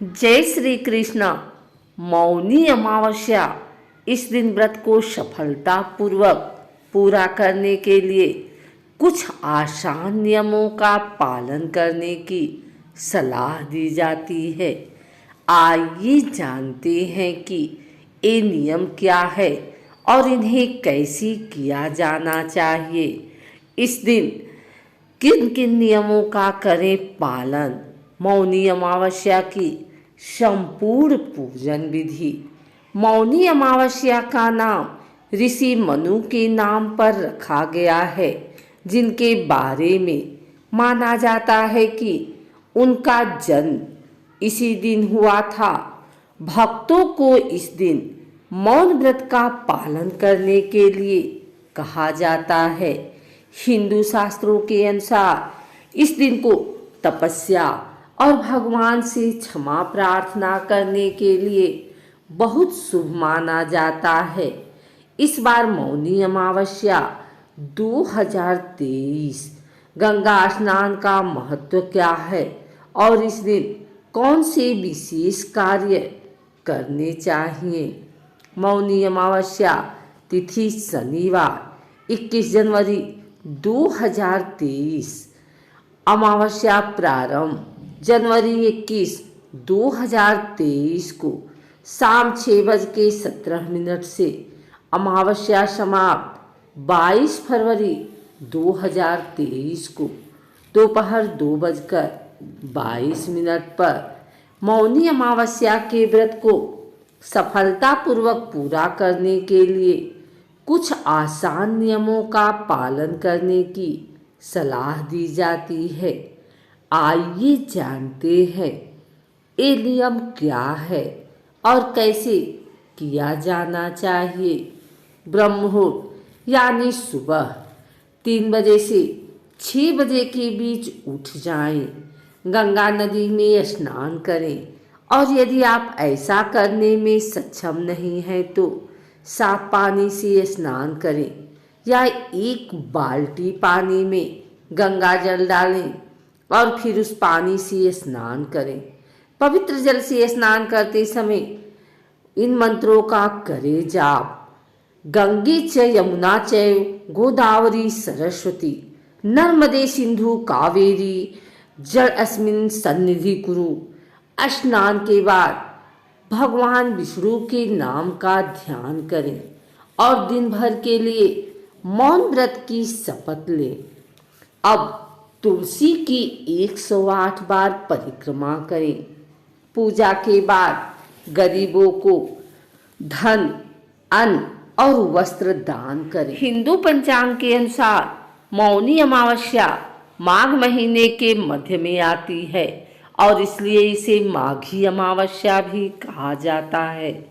जय श्री कृष्ण। मौनी अमावस्या, इस दिन व्रत को सफलतापूर्वक पूरा करने के लिए कुछ आसान नियमों का पालन करने की सलाह दी जाती है। आइए जानते हैं कि ये नियम क्या है और इन्हें कैसे किया जाना चाहिए। इस दिन किन किन नियमों का करें पालन। मौनी अमावस्या की संपूर्ण पूजन विधि। मौनी अमावस्या का नाम ऋषि मनु के नाम पर रखा गया है, जिनके बारे में माना जाता है कि उनका जन्म इसी दिन हुआ था। भक्तों को इस दिन मौन व्रत का पालन करने के लिए कहा जाता है। हिंदू शास्त्रों के अनुसार इस दिन को तपस्या और भगवान से क्षमा प्रार्थना करने के लिए बहुत शुभ माना जाता है। इस बार मौनी अमावस्या 2023 गंगा स्नान का महत्व क्या है और इस दिन कौन से विशेष कार्य करने चाहिए। मौनी अमावस्या तिथि शनिवार 21 जनवरी 2023। अमावस्या प्रारंभ जनवरी 21, 2023 को शाम 6:17 से। अमावस्या समाप्त 22 फरवरी 2023 को दोपहर 2:22 पर। मौनी अमावस्या के व्रत को सफलतापूर्वक पूरा करने के लिए कुछ आसान नियमों का पालन करने की सलाह दी जाती है। आइए जानते हैं ये नियम क्या है और कैसे किया जाना चाहिए। ब्रह्म मुहूर्त यानी सुबह 3 बजे से 6 बजे के बीच उठ जाएं, गंगा नदी में स्नान करें और यदि आप ऐसा करने में सक्षम नहीं हैं तो साफ पानी से स्नान करें या 1 बाल्टी पानी में गंगा जल डालें और फिर उस पानी से स्नान करें। पवित्र जल से स्नान करते समय इन मंत्रों का करें जाप। गंगे च यमुना चैव गोदावरी सरस्वती नर्मदे सिंधु कावेरी जल अस्मिन् सन्निधि कुरु। स्नान के बाद भगवान विष्णु के नाम का ध्यान करें और दिन भर के लिए मौन व्रत की शपथ लें। अब तुलसी की 108 बार परिक्रमा करें। पूजा के बाद गरीबों को धन, अन्न और वस्त्र दान करें। हिंदू पंचांग के अनुसार मौनी अमावस्या माघ महीने के मध्य में आती है और इसलिए इसे माघी अमावस्या भी कहा जाता है।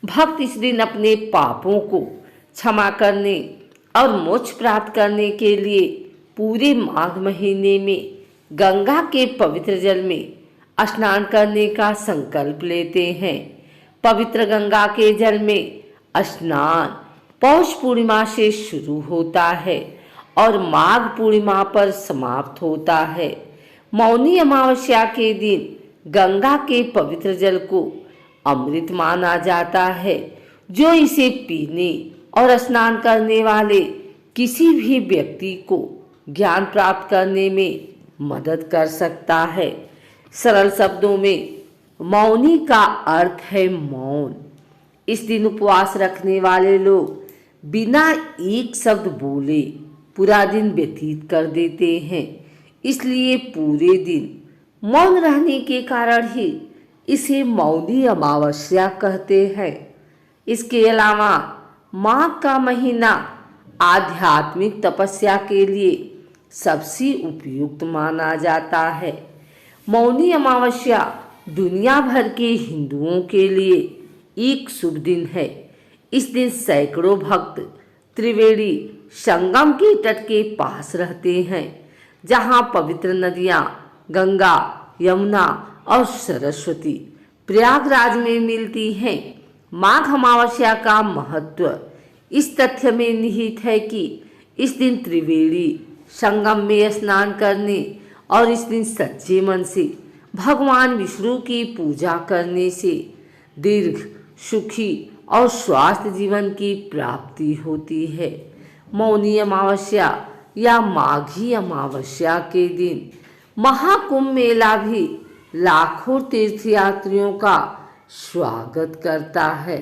भक्त इस दिन अपने पापों को क्षमा करने और मोक्ष प्राप्त करने के लिए पूरे माघ महीने में गंगा के पवित्र जल में स्नान करने का संकल्प लेते हैं। पवित्र गंगा के जल में स्नान पौष पूर्णिमा से शुरू होता है और माघ पूर्णिमा पर समाप्त होता है। मौनी अमावस्या के दिन गंगा के पवित्र जल को अमृत माना जाता है, जो इसे पीने और स्नान करने वाले किसी भी व्यक्ति को ज्ञान प्राप्त करने में मदद कर सकता है। सरल शब्दों में मौनी का अर्थ है मौन। इस दिन उपवास रखने वाले लोग बिना एक शब्द बोले पूरा दिन व्यतीत कर देते हैं, इसलिए पूरे दिन मौन रहने के कारण ही इसे मौनी अमावस्या कहते हैं। इसके अलावा माघ का महीना आध्यात्मिक तपस्या के लिए सबसे उपयुक्त माना जाता है। मौनी अमावस्या दुनिया भर के हिंदुओं के लिए एक शुभ दिन है। इस दिन सैकड़ों भक्त त्रिवेणी संगम के तट के पास रहते हैं, जहां पवित्र नदियां गंगा, यमुना और सरस्वती प्रयागराज में मिलती हैं। माघ अमावस्या का महत्व इस तथ्य में निहित है कि इस दिन त्रिवेणी संगम में स्नान करने और इस दिन सच्चे मन से भगवान विष्णु की पूजा करने से दीर्घ, सुखी और स्वास्थ्य जीवन की प्राप्ति होती है। मौनी अमावस्या या माघी अमावस्या के दिन महाकुंभ मेला भी लाखों तीर्थयात्रियों का स्वागत करता है।